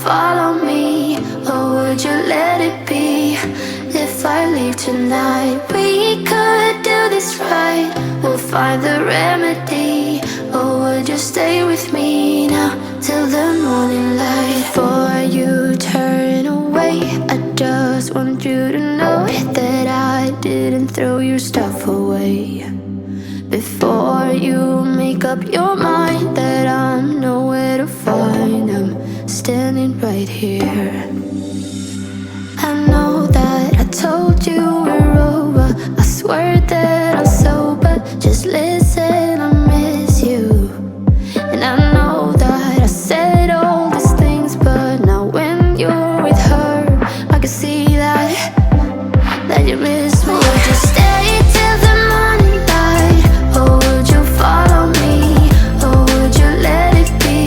follow me, or would you let it be? If I leave tonight, we could do this right. We'll find the remedy. Or would you stay with me now till the morning light? Before you turn away, I just want you to know that I didn't throw your stuff away. Before you make up your mind that I'm nowhere to find, I'm standing right here. I know that I told you we're over, I swear that I'm sober. Just listen, I miss you. And I know that I said all these things, but now when you're with her, I can see that you miss me. Would you stay till the morning light? Or would you follow me? Or would you let it be?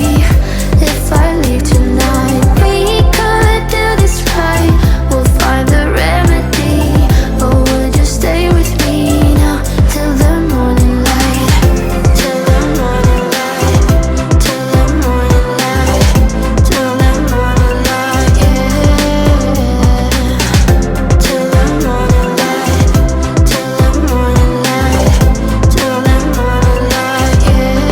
If I leave tonight, we could do this right. We'll find the remedy. Or would you stay with me now till the morning light? Till the morning light. Till the morning light. Till the morning light, yeah. Till the morning light. Till the morning light. Till the morning light, yeah.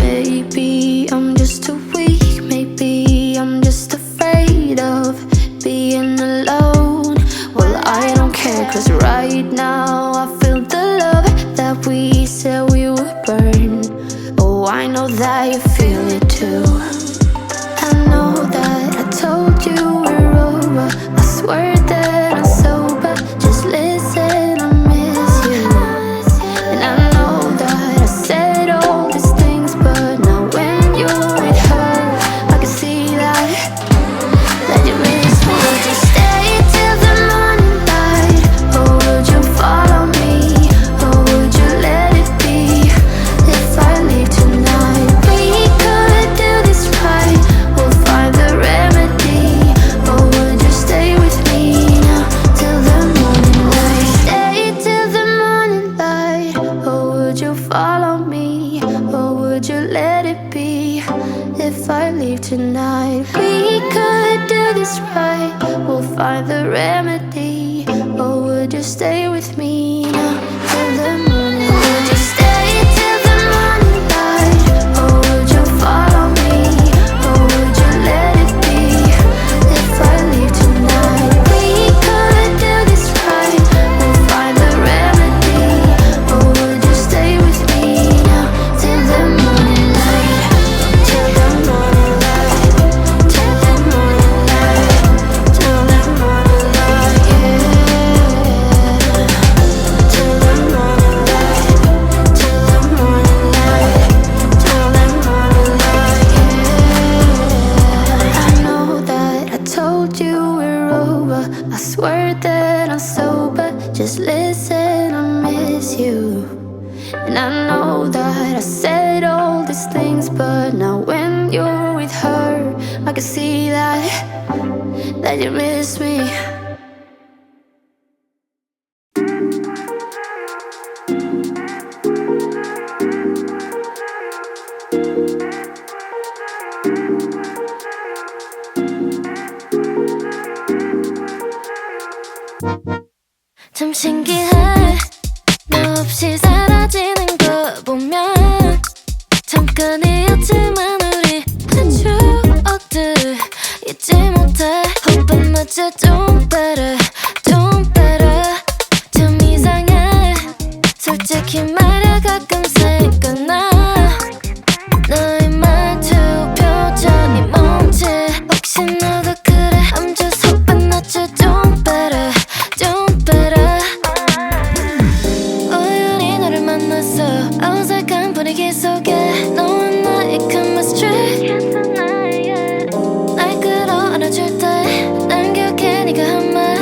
Maybe I'm just too weak. Maybe I'm just afraid of being alone. Well, I don't care, 'cause right now I feel the love that we said we would burn. Oh, I know that you feel it too. I know that I told you we're over, I swear that I'm sober. Just listen, I miss you. And I know that I said all these things, but now when you're with her, I can see that you miss me. Would you stay till the morning light? Or would you follow me? Or would you let it be? If I leave tonight, we could do this right. We'll find the remedy. Or would you stay with me now till the morning light? Stay till the morning light. Or would you follow me? Or would you let it be? If I leave tonight, we could do this right. We'll find the remedy. Or would you stay with me now till the morning light? Would you stay till the morning light? Or would you follow me? Or would you let it be? If I leave tonight, we could do this right. We'll find the remedy. Or would you stay with me now till the morning light? Till the morning light. Till the morning light. Till the morning light, yeah. Till the morning light. Till the morning light. Till the morning light, yeah. I know that I told you we're over, I swear that I'm sober. Just listen, I miss you. And I know that I said all these things, but now when you're with her, I can see that you miss me. 참 신기해 너 없이 사라지는 거 보면 잠깐이었지만 우리 한 추억들을 잊지 못해 호흡마저 don't better don't better 참 이상해 솔직히 말야 가끔 생각나 너의 말투 표정이 뭔지 혹시 너도 그래 I'm just hoping that you don't better don't better 우연히 너를 만났어 어색한 분위기 속에 너와 나의 chemistry 날 끌어안아줄 때 난 기억해 네가 한 말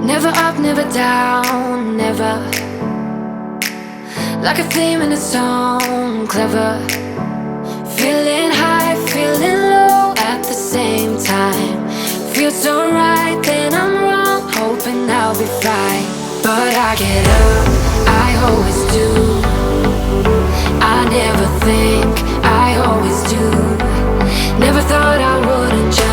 Never up, never down, never. Like a theme in a song, clever. Feeling high, feeling low at the same time. Feels so right, then I'm wrong, hoping I'll be fine. But I get up, I always do. I never think, I always do. Never thought I wouldn't just